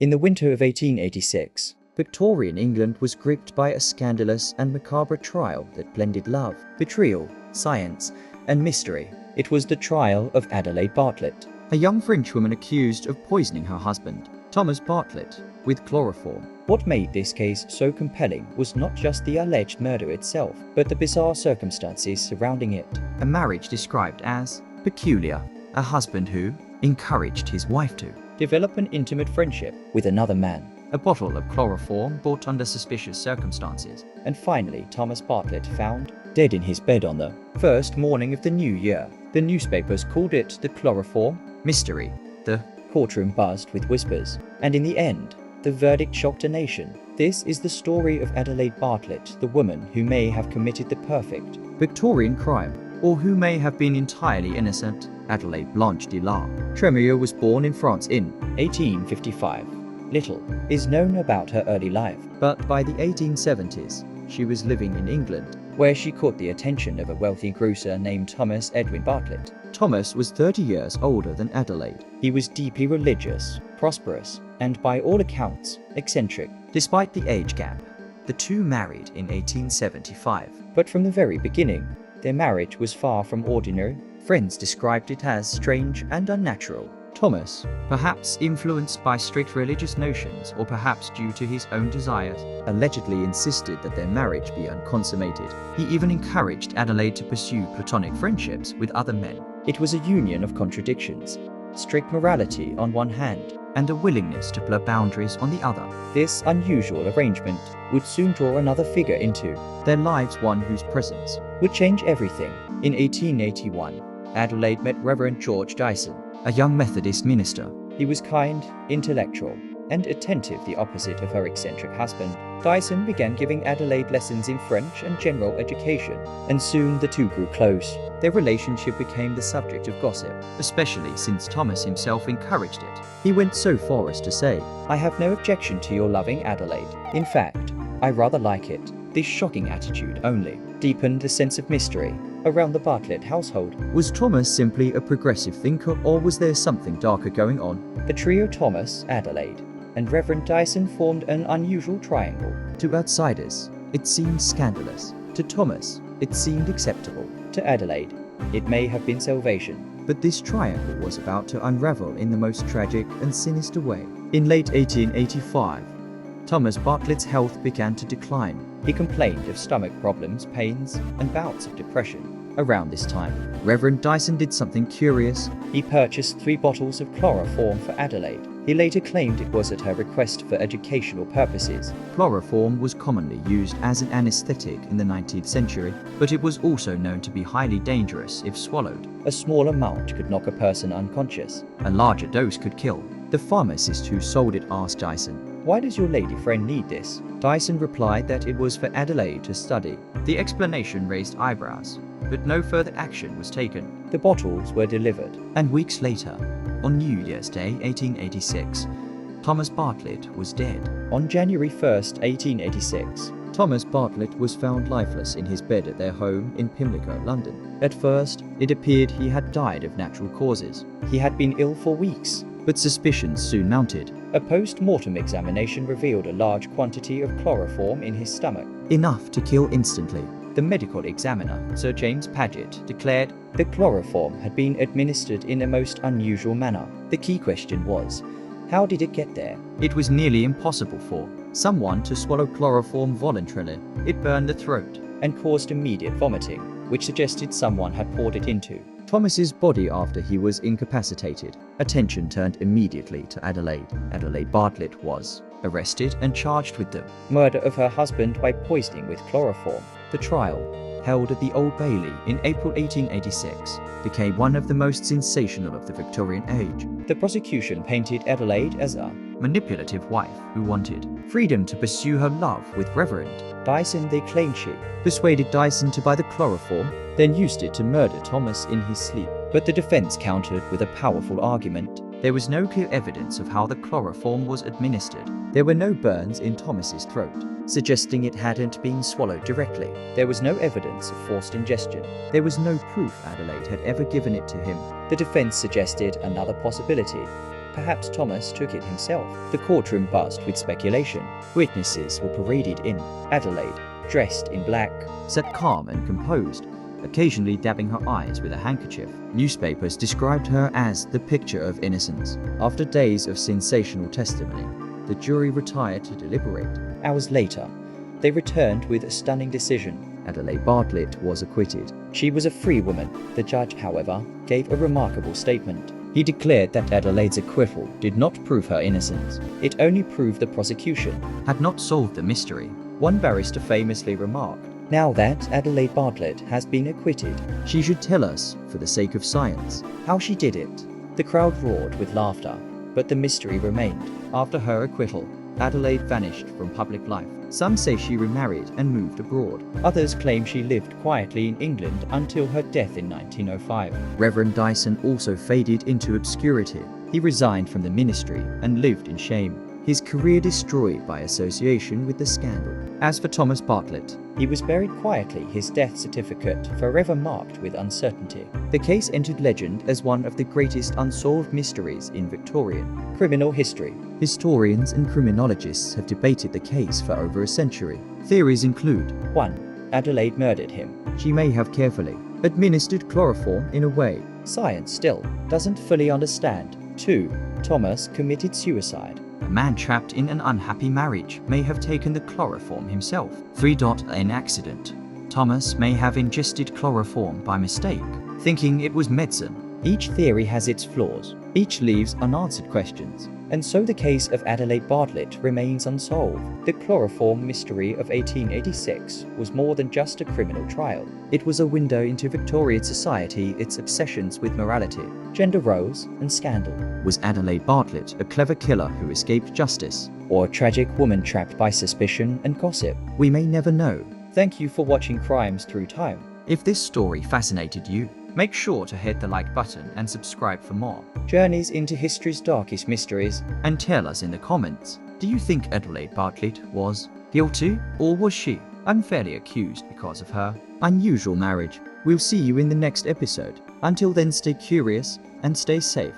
In the winter of 1886, Victorian England was gripped by a scandalous and macabre trial that blended love, betrayal, science, and mystery. It was the trial of Adelaide Bartlett, a young Frenchwoman accused of poisoning her husband, Thomas Bartlett, with chloroform. What made this case so compelling was not just the alleged murder itself, but the bizarre circumstances surrounding it. A marriage described as peculiar, a husband who encouraged his wife to develop an intimate friendship with another man, a bottle of chloroform bought under suspicious circumstances, and finally Thomas Bartlett found dead in his bed on the first morning of the new year. The newspapers called it the chloroform mystery. The courtroom buzzed with whispers, and in the end, the verdict shocked a nation. This is the story of Adelaide Bartlett, the woman who may have committed the perfect Victorian crime, or who may have been entirely innocent. Adelaide Blanche de la Tremouille was born in France in 1855. Little is known about her early life, but by the 1870s, she was living in England, where she caught the attention of a wealthy grocer named Thomas Edwin Bartlett. Thomas was 30 years older than Adelaide. He was deeply religious, prosperous, and by all accounts, eccentric. Despite the age gap, the two married in 1875. But from the very beginning, their marriage was far from ordinary. Friends described it as strange and unnatural. Thomas, perhaps influenced by strict religious notions or perhaps due to his own desires, allegedly insisted that their marriage be unconsummated. He even encouraged Adelaide to pursue platonic friendships with other men. It was a union of contradictions, strict morality on one hand, and a willingness to blur boundaries on the other. This unusual arrangement would soon draw another figure into their lives, one whose presence would change everything. In 1881, Adelaide met Reverend George Dyson, a young Methodist minister. He was kind, intellectual, and attentive, the opposite of her eccentric husband. Dyson began giving Adelaide lessons in French and general education, and soon the two grew close. Their relationship became the subject of gossip, especially since Thomas himself encouraged it. He went so far as to say, "I have no objection to your loving Adelaide. In fact, I rather like it." This shocking attitude only deepened the sense of mystery around the Bartlett household. Was Thomas simply a progressive thinker, or was there something darker going on? The trio Thomas, Adelaide, and Reverend Dyson formed an unusual triangle. To outsiders, it seemed scandalous. To Thomas, it seemed acceptable. To Adelaide, it may have been salvation. But this triangle was about to unravel in the most tragic and sinister way. In late 1885, Thomas Bartlett's health began to decline. He complained of stomach problems, pains, and bouts of depression. Around this time, Reverend Dyson did something curious. He purchased 3 bottles of chloroform for Adelaide. He later claimed it was at her request for educational purposes. Chloroform was commonly used as an anesthetic in the 19th century, but it was also known to be highly dangerous if swallowed. A small amount could knock a person unconscious. A larger dose could kill. The pharmacist who sold it asked Dyson, "Why does your lady friend need this?" Dyson replied that it was for Adelaide to study. The explanation raised eyebrows, but no further action was taken. The bottles were delivered, and weeks later, on New Year's Day 1886, Thomas Bartlett was dead. On January 1st, 1886, Thomas Bartlett was found lifeless in his bed at their home in Pimlico, London. At first, it appeared he had died of natural causes. He had been ill for weeks, but suspicions soon mounted. A post-mortem examination revealed a large quantity of chloroform in his stomach, enough to kill instantly. The medical examiner, Sir James Paget, declared the chloroform had been administered in a most unusual manner. The key question was, how did it get there? It was nearly impossible for someone to swallow chloroform voluntarily. It burned the throat and caused immediate vomiting, which suggested someone had poured it into Thomas's body after he was incapacitated. Attention turned immediately to Adelaide. Adelaide Bartlett was arrested and charged with the murder of her husband by poisoning with chloroform. The trial, held at the Old Bailey in April 1886, became one of the most sensational of the Victorian age. The prosecution painted Adelaide as a manipulative wife who wanted freedom to pursue her love with Reverend Dyson. They claimed she persuaded Dyson to buy the chloroform, then used it to murder Thomas in his sleep. But the defense countered with a powerful argument. There was no clear evidence of how the chloroform was administered. There were no burns in Thomas's throat, suggesting it hadn't been swallowed directly. There was no evidence of forced ingestion. There was no proof Adelaide had ever given it to him. The defense suggested another possibility. perhaps Thomas took it himself. The courtroom buzzed with speculation. Witnesses were paraded in. Adelaide, dressed in black, sat calm and composed, occasionally dabbing her eyes with a handkerchief. Newspapers described her as the picture of innocence. After days of sensational testimony, the jury retired to deliberate. Hours later, they returned with a stunning decision. Adelaide Bartlett was acquitted. She was a free woman. The judge, however, gave a remarkable statement. He declared that Adelaide's acquittal did not prove her innocence. It only proved the prosecution had not solved the mystery. One barrister famously remarked, "Now that Adelaide Bartlett has been acquitted, she should tell us, for the sake of science, how she did it." The crowd roared with laughter, but the mystery remained. After her acquittal, Adelaide vanished from public life. Some say she remarried and moved abroad. Others claim she lived quietly in England until her death in 1905. Reverend Dyson also faded into obscurity. He resigned from the ministry and lived in shame, his career destroyed by association with the scandal. As for Thomas Bartlett, he was buried quietly, his death certificate forever marked with uncertainty. The case entered legend as one of the greatest unsolved mysteries in Victorian criminal history. Historians and criminologists have debated the case for over a century. Theories include: 1. Adelaide murdered him. She may have carefully administered chloroform in a way science still doesn't fully understand. 2. Thomas committed suicide. A man trapped in an unhappy marriage may have taken the chloroform himself. 3. An accident. Thomas may have ingested chloroform by mistake, thinking it was medicine. Each theory has its flaws. Each leaves unanswered questions. And so the case of Adelaide Bartlett remains unsolved. The chloroform mystery of 1886 was more than just a criminal trial. It was a window into Victorian society, its obsessions with morality, gender roles, and scandal. Was Adelaide Bartlett a clever killer who escaped justice, or a tragic woman trapped by suspicion and gossip? We may never know. Thank you for watching Crimes Through Time. If this story fascinated you, make sure to hit the like button and subscribe for more journeys into history's darkest mysteries. And tell us in the comments, do you think Adelaide Bartlett was guilty, or was she unfairly accused because of her unusual marriage? We'll see you in the next episode. Until then, stay curious and stay safe.